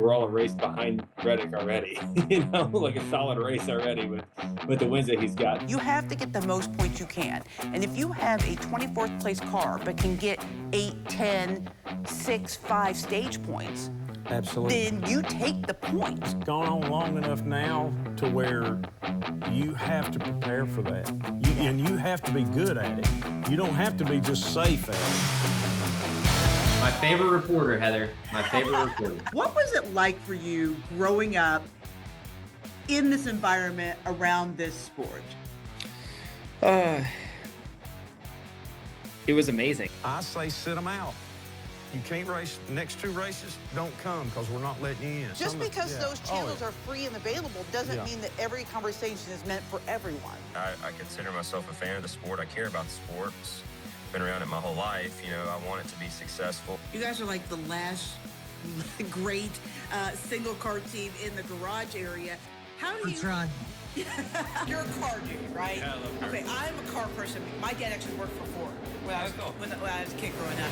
we're all a race behind Reddick already, like a solid race already with the wins that he's got. You have to get the most points you can. And if you have a 24th place car but can get 8, 10, 6, 5 stage points, absolutely, then you take the points. It's gone on long enough now to where you have to prepare for that. And you have to be good at it. You don't have to be just safe at it. My favorite reporter, Heather. My favorite reporter. What was it like for you growing up in this environment around this sport? It was amazing. I say sit them out. You can't race. The next 2 races, don't come because we're not letting you in. Just because those channels are free and available doesn't mean that every conversation is meant for everyone. I consider myself a fan of the sport. I care about the sport. Been around it my whole life. I want it to be successful. You guys are like the last great single car team in the garage area. How do you... That's right. You're a car dude, right? Yeah, I love cars. Okay, I'm a car person. My dad actually worked for Ford when I was a kid growing up.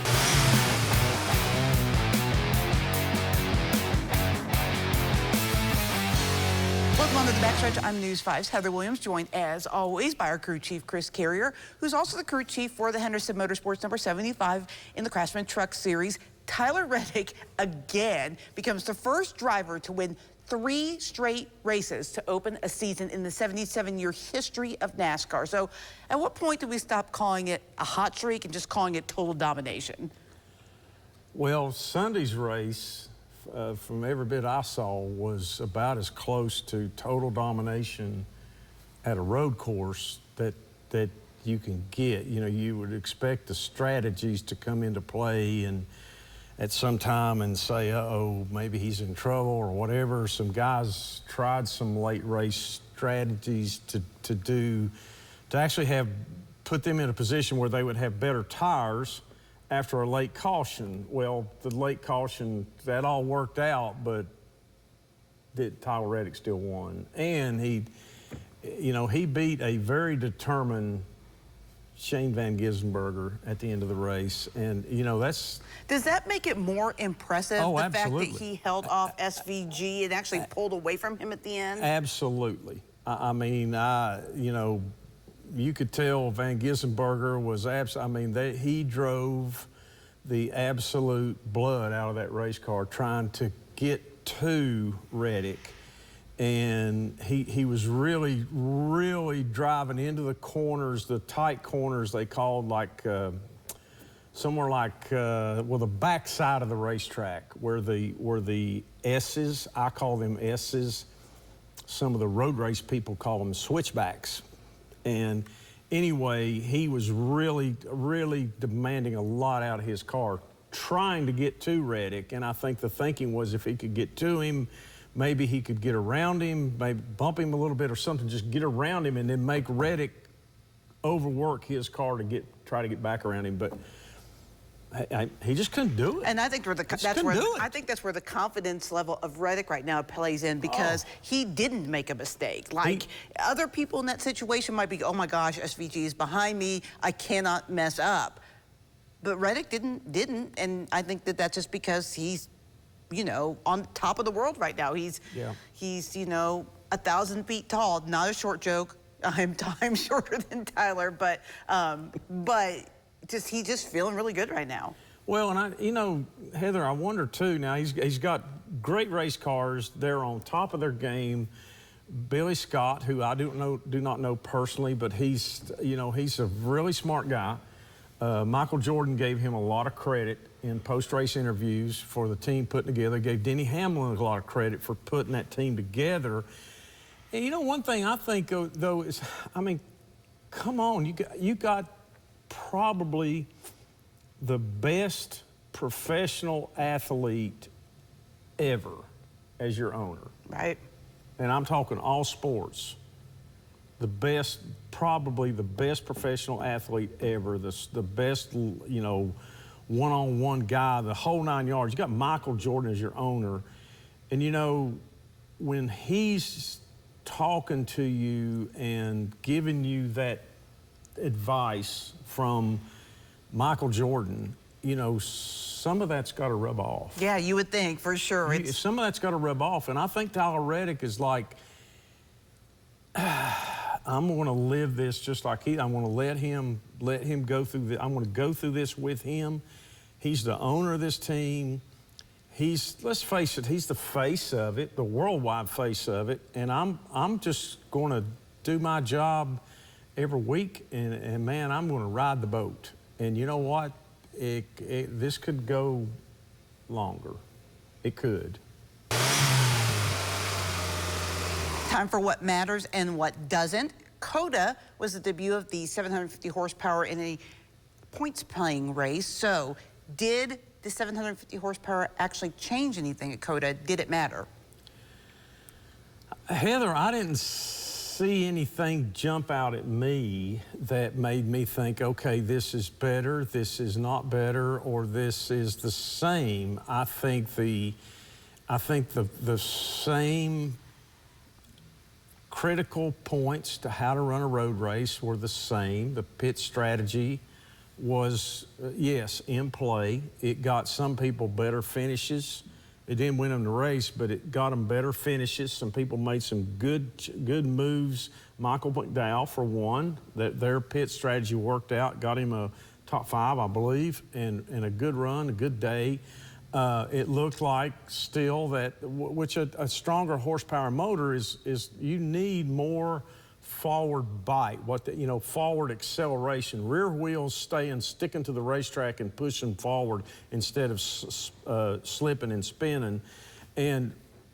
Welcome on to the Backstretch. I'm News 5's Heather Williams, joined as always by our crew chief, Chris Carrier, who's also the crew chief for the Hendrick Motorsports number 75 in the Craftsman Truck Series. Tyler Reddick, again, becomes the first driver to win 3 straight races to open a season in the 77-year history of NASCAR. So at what point do we stop calling it a hot streak and just calling it total domination? Well, Sunday's race, from every bit I saw, was about as close to total domination at a road course that you can get. You would expect the strategies to come into play and at some time and say, uh-oh, maybe he's in trouble or whatever. Some guys tried some late race strategies to actually put them in a position where they would have better tires after a late caution. Well, the late caution, that all worked out, but Tyler Reddick still won. And he beat a very determined Shane Van Gisbergen at the end of the race. And, that's... Does that make it more impressive, the absolutely. fact that he held off SVG and actually pulled away from him at the end? Absolutely. You could tell Van Gisbergen was he drove the absolute blood out of that race car trying to get to Reddick. And he was really, really driving into the corners, the tight corners they called somewhere the backside of the racetrack where the S's, I call them S's, some of the road race people call them switchbacks. And anyway, he was really, really demanding a lot out of his car, trying to get to Reddick. And I think the thinking was if he could get to him, maybe he could get around him, maybe bump him a little bit or something, just get around him and then make Reddick overwork his car to try to get back around him. But he just couldn't do it. And I think that's where the confidence level of Reddick right now plays in, because he didn't make a mistake. Other people in that situation might be, oh my gosh, SVG is behind me, I cannot mess up. But Reddick didn't, and I think that's just because he's, on top of the world right now. He's 1,000 feet tall, not a short joke. I'm shorter than Tyler, but he's just feeling really good right now. Well, and Heather, I wonder too, now he's got great race cars. They're on top of their game. Billy Scott, who I do not know personally, but he's a really smart guy. Michael Jordan gave him a lot of credit in post-race interviews for the team putting together. Gave Denny Hamlin a lot of credit for putting that team together. And one thing I think though is, come on, you got probably the best professional athlete ever as your owner. Right. And I'm talking all sports. Probably the best professional athlete ever, the best, one-on-one guy, the whole 9 yards. You got Michael Jordan as your owner. And, when he's talking to you and giving you that advice from Michael Jordan, you know, some of that's got to rub off. Yeah, you would think, for sure. Some of that's got to rub off. And I think Tyler Reddick is like, I'm going to live this just like I'm going to let him go through I'm going to go through this with him. He's the owner of this team. Let's face it, he's the face of it, the worldwide face of it. And I'm just going to do my job every week. And man, I'm going to ride the boat. And you know what? This could go longer. It could. Time for what matters and what doesn't. COTA was the debut of the 750 horsepower in a points playing race. So did the 750 horsepower actually change anything at COTA? Did it matter? Heather, I didn't see anything jump out at me that made me think, okay, this is better, this is not better, or this is the same. I think the same critical points to how to run a road race were the same. The pit strategy was, yes, in play. It got some people better finishes. It didn't win them the race, but it got them better finishes. Some people made some good moves. Michael McDowell, for one, their pit strategy worked out, got him a top 5, I believe, and a good run, a good day. It looked like still that, which a stronger horsepower motor is you need more forward bite, forward acceleration, rear wheels sticking to the racetrack and pushing forward instead of slipping and spinning. And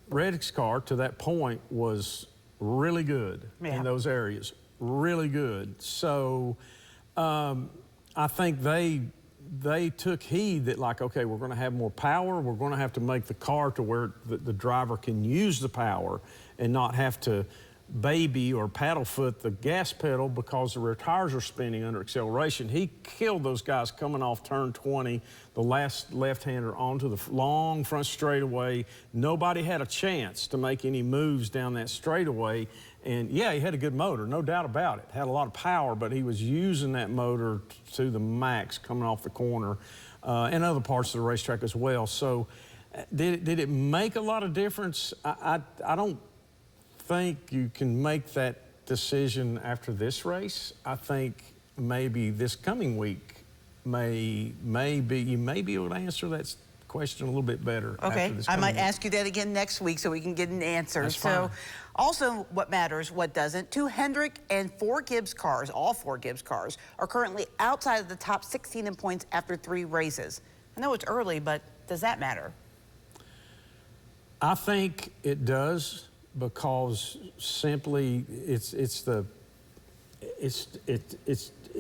Reddick's car, to that point, was really good in those areas, really good. So I think they took heed that, like, okay, we're going to have more power. We're going to have to make the car to where the driver can use the power and not have to baby or paddle foot the gas pedal because the tires are spinning under acceleration. He killed those guys coming off turn 20, the last left-hander onto the long front straightaway. Nobody had a chance to make any moves down that straightaway. And yeah, he had a good motor, no doubt about it. Had a lot of power, but he was using that motor to the max coming off the corner and other parts of the racetrack as well. So did it make a lot of difference? I don't think you can make that decision after this race. I think maybe this coming week you may be able to answer that question a little bit better. Okay, I might ask you that again next week so we can get an answer. That's so, fine. Also, what matters, what doesn't. 2 Hendrick and 4 Gibbs cars, all 4 Gibbs cars, are currently outside of the top 16 in points after 3 races. I know it's early, but does that matter? I think it does, because simply it's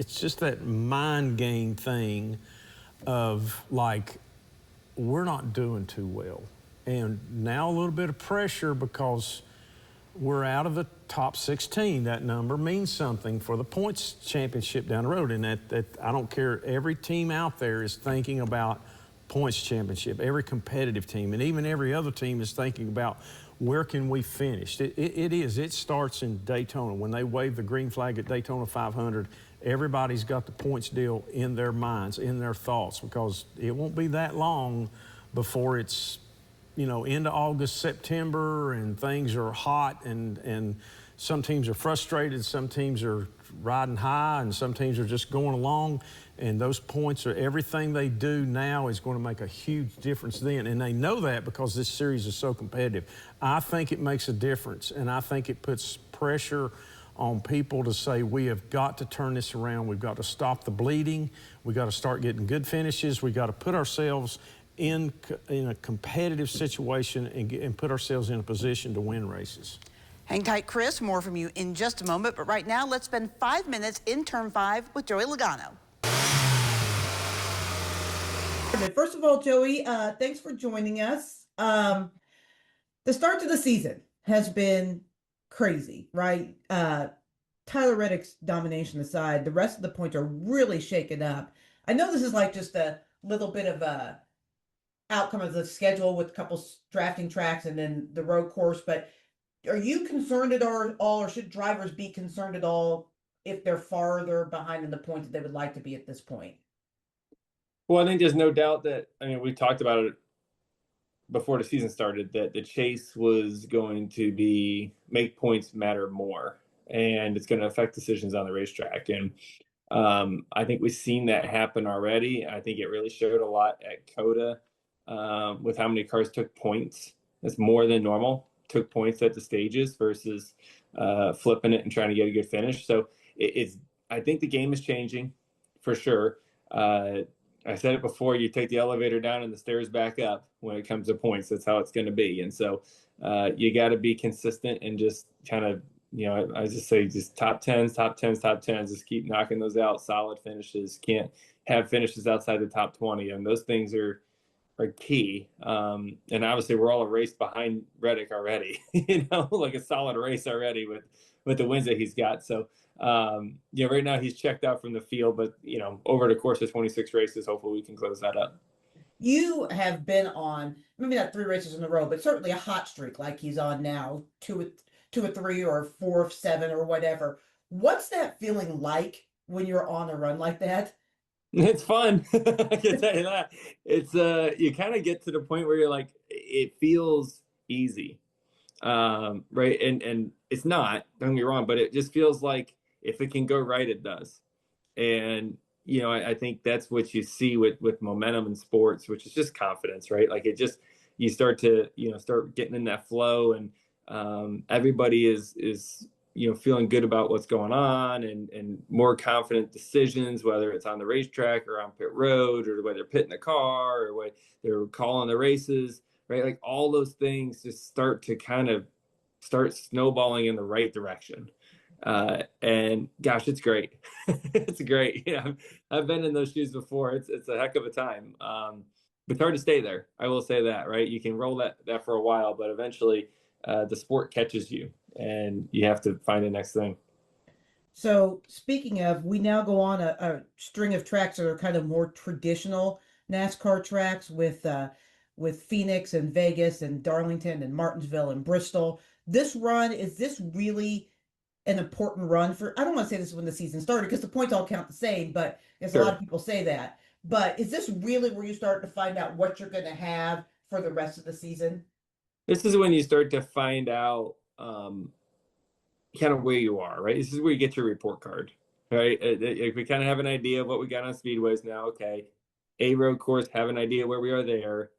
just that mind game thing of, like, we're not doing too well, and now a little bit of pressure because we're out of the top 16. That number means something for the points championship down the road, and that I don't care. Every team out there is thinking about points championship, every competitive team, and even every other team is thinking about where can we finish. It starts in Daytona. When they wave the green flag at Daytona 500, everybody's got the points deal in their minds, in their thoughts, because it won't be that long before it's, into August, September, and things are hot, and some teams are frustrated, some teams are riding high, and some teams are just going along, and those points everything they do now is going to make a huge difference then, and they know that because this series is so competitive. I think it makes a difference, and I think it puts pressure on people to say, we have got to turn this around. We've got to stop the bleeding. We've got to start getting good finishes. We've got to put ourselves in a competitive situation and put ourselves in a position to win races. Hang tight, Chris. More from you in just a moment. But right now, let's spend 5 minutes in Turn 5 with Joey Logano. First of all, Joey, thanks for joining us. The start to the season has been crazy, right? Tyler Reddick's domination aside, the rest of the points are really shaken up. I know this is like just a little bit of a outcome of the schedule with a couple drafting tracks and then the road course, but are you concerned at all, or should drivers be concerned at all if they're farther behind in the points that they would like to be at this point? Well, I think there's no doubt that, I mean, we talked about it before the season started, that the chase was going to make points matter more, and it's going to affect decisions on the racetrack. And I think we've seen that happen already. I think it really showed a lot at COTA with how many cars took points. It's more than normal, took points at the stages versus flipping it and trying to get a good finish. So I think the game is changing for sure. I said it before, you take the elevator down and the stairs back up when it comes to points. That's how it's going to be. And so you got to be consistent and just kind of, I just say just top 10s, top 10s, top 10s, just keep knocking those out, solid finishes. Can't have finishes outside the top 20. And those things are key. And obviously we're all a race behind Reddick already, like a solid race already with the wins that he's got. So, right now he's checked out from the field, but over the course of 26 races, hopefully we can close that up. You have been on maybe not 3 races in a row, but certainly a hot streak like he's on now, 2 or 3 or 4 of 7 or whatever. What's that feeling like when you're on a run like that? It's fun. I can tell you that. It's you kind of get to the point where you're like, it feels easy. Right. And it's not, don't get me wrong, but it just feels like if it can go right, it does. And, I think that's what you see with momentum in sports, which is just confidence, right? Like you start to, start getting in that flow, and everybody is feeling good about what's going on, and more confident decisions, whether it's on the racetrack or on pit road, or the way they're pitting the car, or what they're calling the races, right? Like all those things just start to kind of start snowballing in the right direction. And gosh, it's great. It's great. I've been in those shoes before. It's a heck of a time. But it's hard to stay there. I will say that, right? You can roll that for a while, but eventually the sport catches you and you have to find the next thing. So speaking of, we now go on a string of tracks that are kind of more traditional NASCAR tracks with Phoenix and Vegas and Darlington and Martinsville and Bristol. Is this really an important run for, I don't want to say this is when the season started because the points all count the same, but there's Sure. a lot of people say that. But is this really where you start to find out what you're going to have for the rest of the season? This is when you start to find out kind of where you are, right? This is where you get your report card, right? We kind of have an idea of what we got on speedways now. Okay, a road course, have an idea where we are there.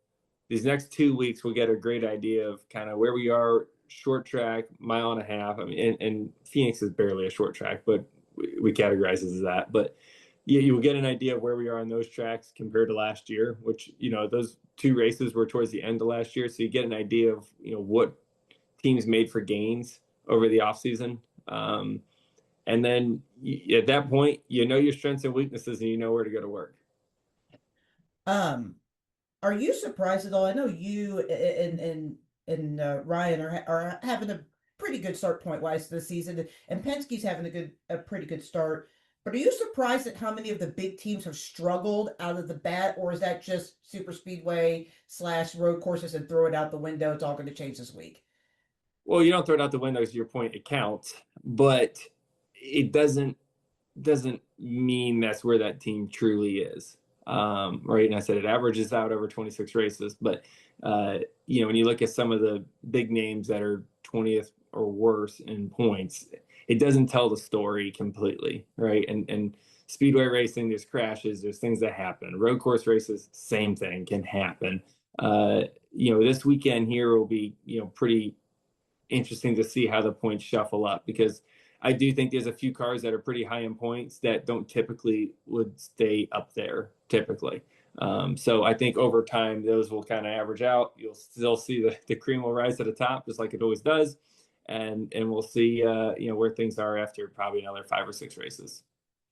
These next 2 weeks, we'll get a great idea of kind of where we are, short track, mile and a half. I mean, and Phoenix is barely a short track, but we categorize it as that. But you will get an idea of where we are on those tracks compared to last year, which, those 2 races were towards the end of last year. So you get an idea of, what teams made for gains over the offseason. And then at that point, your strengths and weaknesses, and you know where to go to work. Are you surprised at all? I know you and Ryan are having a pretty good start point wise this season, and Penske's having a pretty good start. But are you surprised at how many of the big teams have struggled out of the bat, or is that just super speedway / road courses and throw it out the window? It's all going to change this week. Well, you don't throw it out the window, to your point, it counts, but it doesn't mean that's where that team truly is. Right. And I said it averages out over 26 races, but when you look at some of the big names that are 20th or worse in points, it doesn't tell the story completely, right? And speedway racing, there's crashes, there's things that happen. Road course races, same thing can happen. This weekend here will be, pretty interesting to see how the points shuffle up, because I do think there's a few cars that are pretty high in points that don't typically would stay up there typically. So I think over time, those will kind of average out. You'll still see the cream will rise to the top, just like it always does. And we'll see, where things are after probably another 5 or 6 races.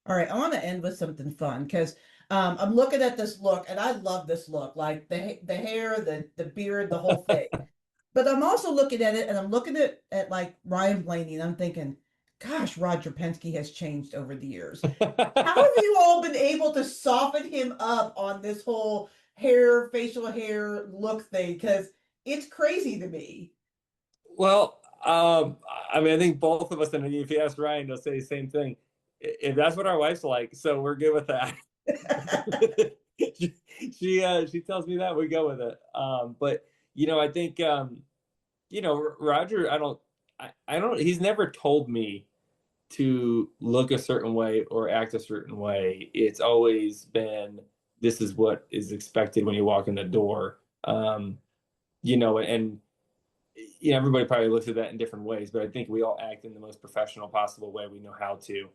All right. I want to end with something fun because I'm looking at this look, and I love this look, like the hair, the beard, the whole thing. But I'm also looking at it, and I'm looking at like Ryan Blaney, and I'm thinking, gosh, Roger Penske has changed over the years. How have you all been able to soften him up on this whole facial hair look thing? Because it's crazy to me. Well, I think both of us, and if you ask Ryan, he'll say the same thing. If that's what our wife's like, so we're good with that. she tells me that, we go with it. But I think Roger, I don't, he's never told me to look a certain way or act a certain way. It's always been, this is what is expected when you walk in the door. And everybody probably looks at that in different ways, but I think we all act in the most professional possible way we know how to.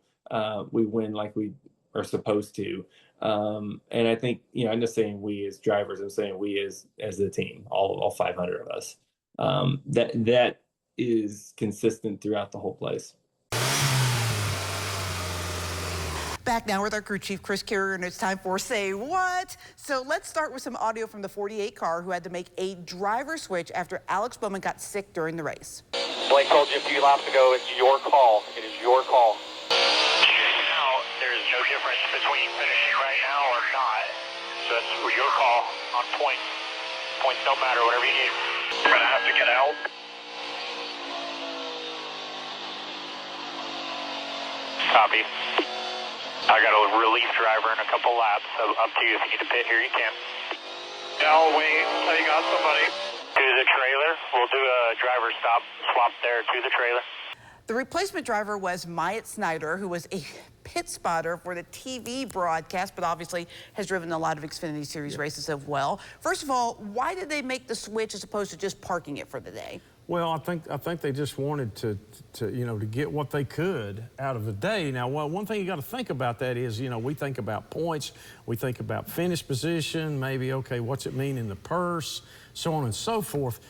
We win like we are supposed to. And I think, I'm just saying we as drivers, I'm saying we as the team, all 500 of us, that is consistent throughout the whole place. Back now with our crew chief, Chris Carrier, and it's time for Say What? So let's start with some audio from the 48 car who had to make a driver switch after Alex Bowman got sick during the race. Blake told you a few laps ago, it's your call. It is your call. Now, there is no difference between finishing right now or not. So it's your call on points. Points don't matter, whatever you need. You're going to have to get out. Copy. I got a relief driver in a couple laps, so up to you. If you need to pit here, you can. I'll wait until you got somebody. To the trailer. We'll do a driver swap there to the trailer. The replacement driver was Myatt Snyder, who was a pit spotter for the TV broadcast, but obviously has driven a lot of Xfinity Series races as well. First of all, why did they make the switch as opposed to just parking it for the day? Well, I think they just wanted to get what they could out of the day. Now, one thing you got to think about that is, we think about points, we think about finish position, maybe, okay, what's it mean in the purse, so on and so forth.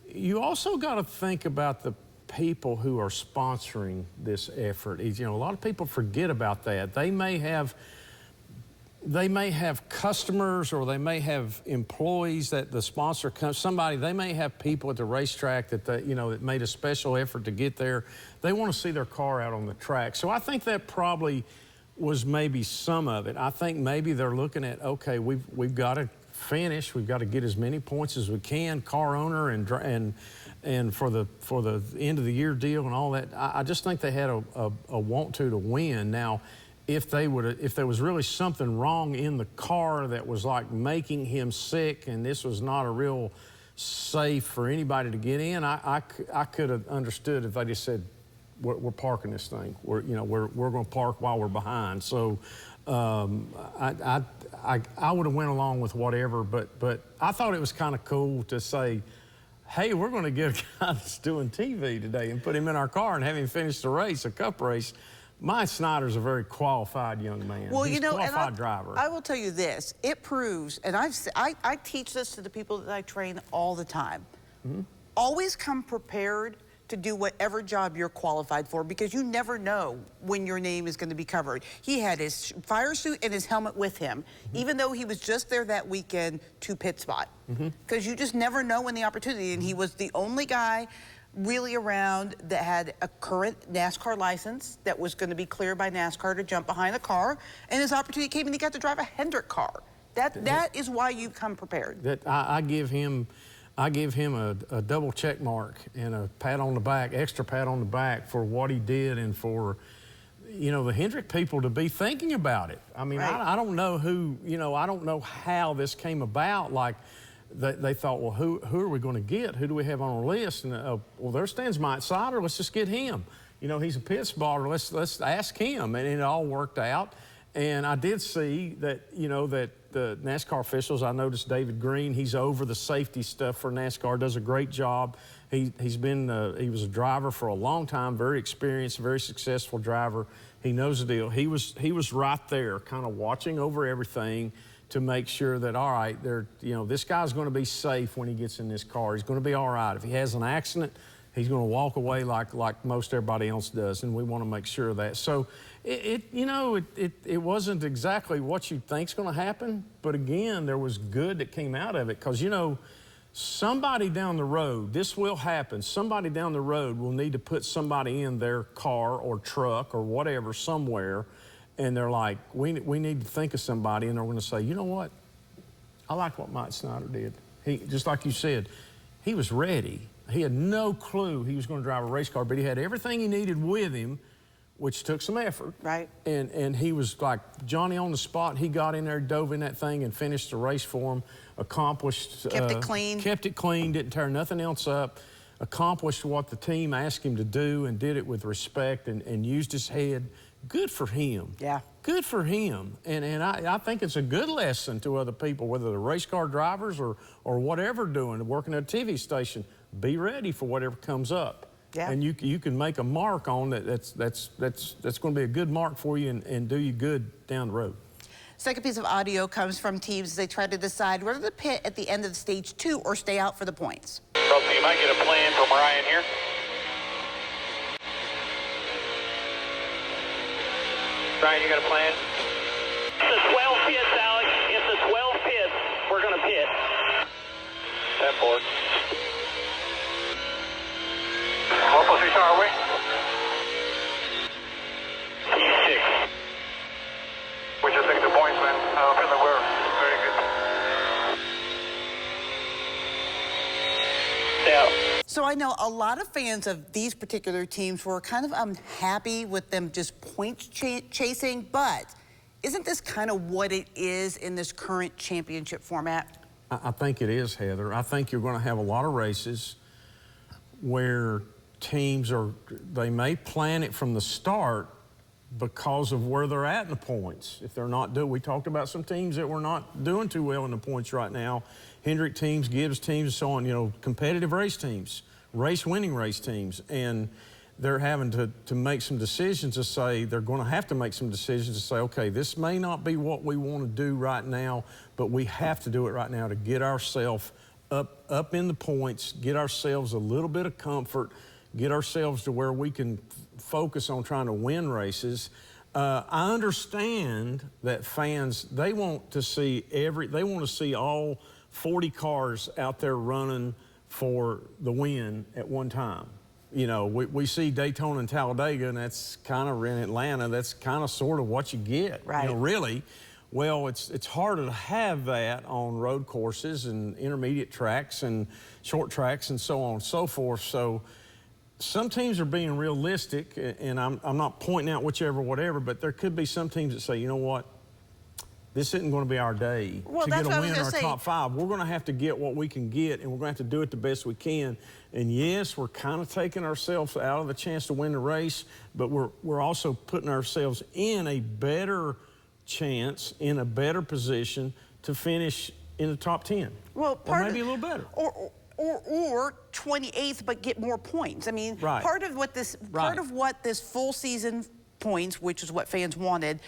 You also got to think about the people who are sponsoring this effort. A lot of people forget about that. They may have customers, or they may have employees that the sponsor comes, they may have people at the racetrack that that made a special effort to get there. They want to see their car out on the track. So I think that probably was maybe some of it. I think maybe they're looking at, okay, we've got to finish, we've got to get as many points as we can, car owner and for the end of the year deal and all that. I just think they had a want to win. Now, if there was really something wrong in the car that was like making him sick, and this was not a real safe for anybody to get in, I could have understood if they just said, we're parking this thing. We're going to park while we're behind. So I would have went along with whatever, but I thought it was kind of cool to say, hey, we're going to get a guy that's doing TV today and put him in our car and have him finish the race, a cup race. Myatt Snyder's a very qualified young man. Well, he's a qualified driver. I will tell you this, it proves, and I teach this to the people that I train all the time. Mm-hmm. Always come prepared to do whatever job you're qualified for, because you never know when your name is going to be covered. He had his fire suit and his helmet with him, even though he was just there that weekend to pit spot. Because you just never know when the opportunity, and he was the only guy really around that had a current NASCAR license that was going to be cleared by NASCAR to jump behind the car, and his opportunity came and he got to drive a Hendrick car. That is why you come prepared. I give him a double check mark and a pat on the back, extra pat on the back for what he did, and for the Hendrick people to be thinking about it. I mean, right. I don't know who, I don't know how this came about. Like, they thought, well, who are we going to get? Who do we have on our list? And well, there stands Myatt Snyder. Let's just get him. He's a pit spotter. Let's ask him. And it all worked out. And I did see that, that the NASCAR officials, I noticed David Green, he's over the safety stuff for NASCAR, does a great job. He was a driver for a long time, very experienced, very successful driver. He knows the deal. He was right there, kind of watching over everything to make sure that, all right, this guy's going to be safe when he gets in this car. He's going to be all right. If he has an accident, he's going to walk away like most everybody else does, and we want to make sure of that. So it wasn't exactly what you think's going to happen, but again, there was good that came out of it, because somebody down the road, this will happen. Somebody down the road will need to put somebody in their car or truck or whatever somewhere, and they're like, we need to think of somebody, and they're going to say, you know what? I like what Myatt Snyder did. He, just like you said, he was ready. He had no clue he was going to drive a race car, but he had everything he needed with him which took some effort. Right. And he was like Johnny on the spot. He got in there, dove in that thing, and finished the race for him. Accomplished. Kept it clean. Kept it clean, didn't tear nothing else up. Accomplished what the team asked him to do and did it with respect and used his head. Good for him. Yeah. Good for him. And I think it's a good lesson to other people, whether they're race car drivers or whatever doing, working at a TV station. Be ready for whatever comes up. Yeah. And you can make a mark on that. That's going to be a good mark for you and do you good down the road. Second piece of audio comes from teams as they try to decide whether to pit at the end of stage 2 or stay out for the points. So you might get a plan from Ryan here. Ryan, you got a plan? It's the 12 pits, Alex. It's the 12 pits. We're going to pit. 10-4. What position are we? P6. We just take the points, man. Finley, we're very good. Yeah. So I know a lot of fans of these particular teams were kind of unhappy with them just points chasing, but isn't this kind of what it is in this current championship format? I think it is, Heather. I think you're going to have a lot of races where teams they may plan it from the start because of where they're at in the points. If they're not we talked about some teams that were not doing too well in the points right now. Hendrick teams, Gibbs teams, and so on, competitive race teams, winning race teams. And they're having to make some decisions to say, they're going to have to make some decisions to say, okay, this may not be what we want to do right now, but we have to do it right now to get ourselves up in the points, get ourselves a little bit of comfort, get ourselves to where we can focus on trying to win races. I understand that fans, they want to see all 40 cars out there running for the win at one time. We see Daytona and Talladega, and that's kind of in Atlanta, that's kind of sort of what you get. Right. Really. Well, it's harder to have that on road courses and intermediate tracks and short tracks and so on and so forth. So some teams are being realistic, and I'm not pointing out whatever, but there could be some teams that say, you know what, this isn't going to be our day to get a win in our top 5. We're going to have to get what we can get, and we're going to have to do it the best we can. And yes, we're kind of taking ourselves out of the chance to win the race, but we're also putting ourselves in a better chance, in a better position to finish in the top 10. Well, or maybe a little better. Or 28th, but get more points. I mean, right. part of what this full season points, which is what fans wanted,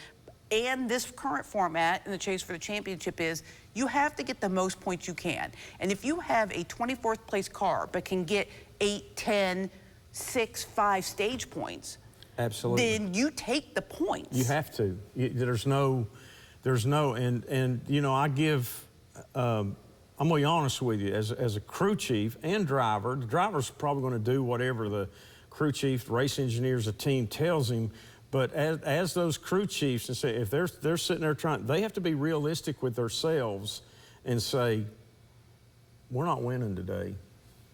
and this current format in the chase for the championship is you have to get the most points you can. And if you have a 24th place car but can get 8, 10, 6, 5 stage points, absolutely, then you take the points. You have to. There's no, and I give, I'm going to be honest with you, as a crew chief and driver, the driver's probably going to do whatever the crew chief, the race engineers, the team tells him. But as those crew chiefs, and say, if they're sitting there they have to be realistic with themselves and say, we're not winning today.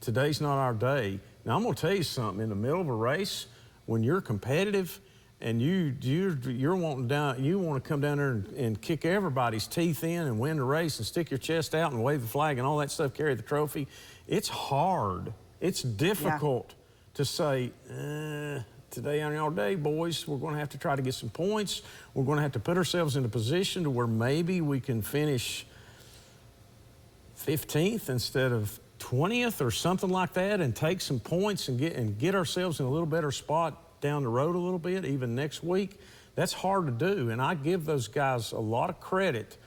Today's not our day. Now, I'm going to tell you something. In the middle of a race, when you're competitive and you want to come down there and kick everybody's teeth in and win the race and stick your chest out and wave the flag and all that stuff, carry the trophy, it's hard. It's difficult to say, today on our day, boys, we're going to have to try to get some points. We're going to have to put ourselves in a position to where maybe we can finish 15th instead of 20th or something like that, and take some points and get ourselves in a little better spot down the road a little bit, even next week. That's hard to do, and I give those guys a lot of credit.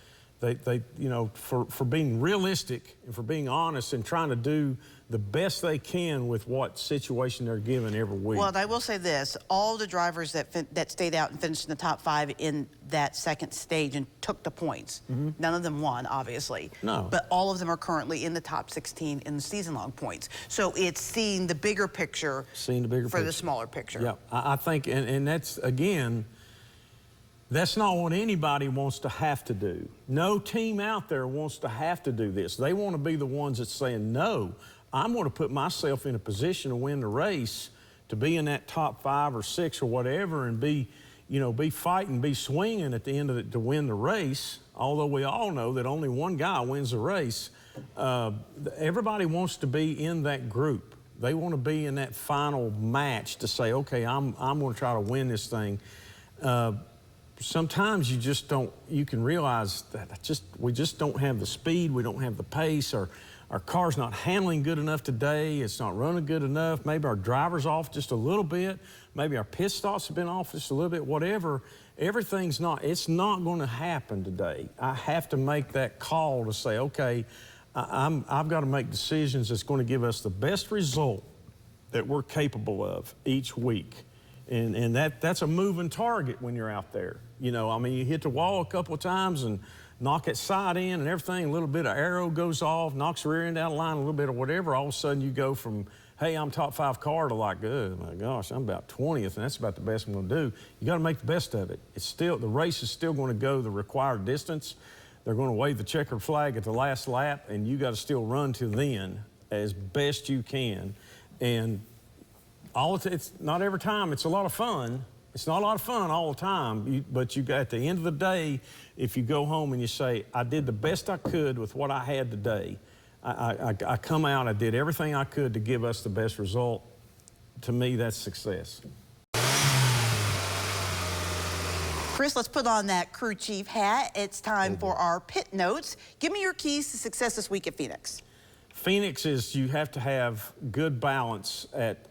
For being realistic and for being honest and trying to do the best they can with what situation they're given every week. Well, I will say this, all the drivers that stayed out and finished in the top 5 in that second stage and took the points, none of them won, obviously. No. But all of them are currently in the top 16 in the season-long points. So it's seeing the bigger picture for the smaller picture. Yeah, I think, and that's, again, that's not what anybody wants to have to do. No team out there wants to have to do this. They want to be the ones that's saying, no, I'm going to put myself in a position to win the race to be in that top 5 or 6 or whatever and be fighting, be swinging at the end of it to win the race, although we all know that only one guy wins the race. Everybody wants to be in that group. They want to be in that final match to say, okay, I'm going to try to win this thing. Sometimes you can realize that we just don't have the speed, we don't have the pace, our car's not handling good enough today, it's not running good enough, maybe our driver's off just a little bit, maybe our pit stops have been off just a little bit, whatever. It's not going to happen today. I have to make that call to say, okay, I've got to make decisions that's going to give us the best result that we're capable of each week. And that's a moving target when you're out there. You hit the wall a couple of times and knock that side in and everything, a little bit of arrow goes off, knocks the rear end out of line a little bit or whatever. All of a sudden you go from, hey, I'm top 5 car to like, oh my gosh, I'm about 20th and that's about the best I'm going to do. You got to make the best of it. The race is still going to go the required distance. They're going to wave the checkered flag at the last lap and you got to still run to then as best you can. And it's not every time, it's a lot of fun. It's not a lot of fun all the time, but at the end of the day, if you go home and you say, I did the best I could with what I had today, I come out, I did everything I could to give us the best result, to me, that's success. Chris, let's put on that crew chief hat. It's time for our pit notes. Give me your keys to success this week at Phoenix. Phoenix is you have to have good balance at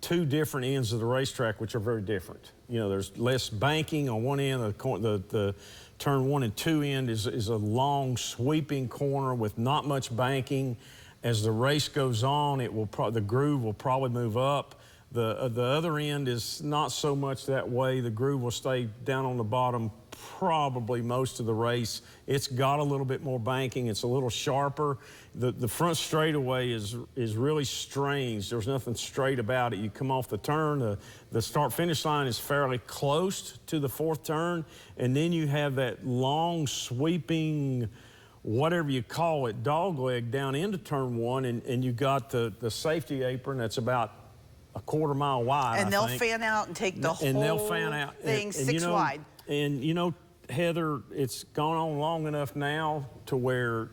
2 different ends of the racetrack, which are very different. There's less banking on one end. The turn 1 and 2 end is a long sweeping corner with not much banking. As the race goes on, the groove will probably move up. The other end is not so much that way. The groove will stay down on the bottom probably most of the race. It's got a little bit more banking. It's a little sharper. The front straightaway is really strange. There's nothing straight about it. You come off the turn, the start-finish line is fairly close to the 4th turn, and then you have that long sweeping, whatever you call it, dogleg down into turn 1, and you got the safety apron that's about a quarter mile wide. And they'll fan out and take the whole thing 6 wide. And Heather, it's gone on long enough now to where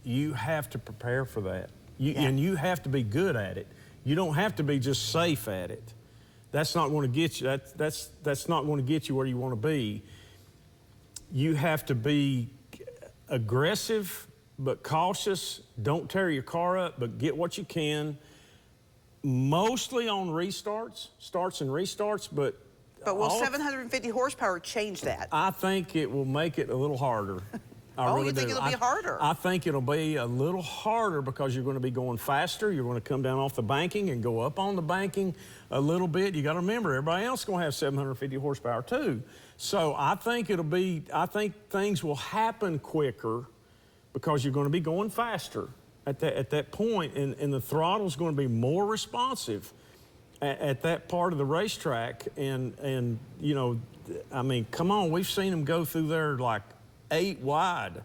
you have to prepare for that. And you have to be good at it. You don't have to be just safe at it. That's not going to get you. That's not going to get you where you want to be. You have to be aggressive but cautious. Don't tear your car up, but get what you can. Mostly on starts and restarts, but will 750 horsepower change that? I think it will make it a little harder. You think it'll be harder? I think it'll be a little harder because you're going to be going faster. You're going to come down off the banking and go up on the banking a little bit. You got to remember, everybody else is going to have 750 horsepower too. So I think things will happen quicker because you're going to be going faster at that point, and the throttle's going to be more responsive at that part of the racetrack. And come on, we've seen them go through there like 8 wide,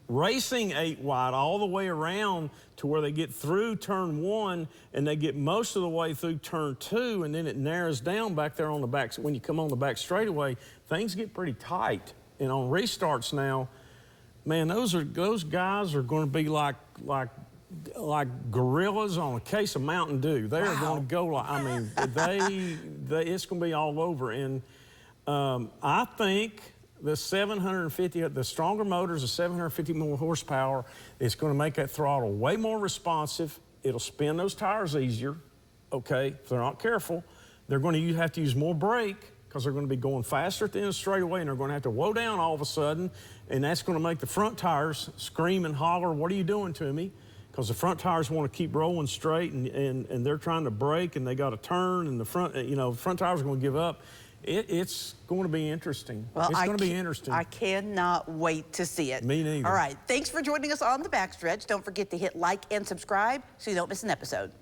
racing 8 wide all the way around to where they get through turn 1 and they get most of the way through turn 2, and then it narrows down back there on the back. So when you come on the back straightaway, things get pretty tight. And on restarts now, man, those guys are going to be like gorillas on a case of Mountain Dew. They're going to go like, it's going to be all over. And I think the stronger motors, the 750 more horsepower, it's going to make that throttle way more responsive. It'll spin those tires easier, okay? If they're not careful, they're going to have to use more brake because they're going to be going faster at the end of the straightaway, and they're going to have to whoa down all of a sudden, and that's going to make the front tires scream and holler, what are you doing to me? Because the front tires want to keep rolling straight, and they're trying to brake, and they got to turn, and the front tires are going to give up. It's going to be interesting. Well, it's going to be interesting. I cannot wait to see it. Me neither. All right, thanks for joining us on The Backstretch. Don't forget to hit like and subscribe so you don't miss an episode.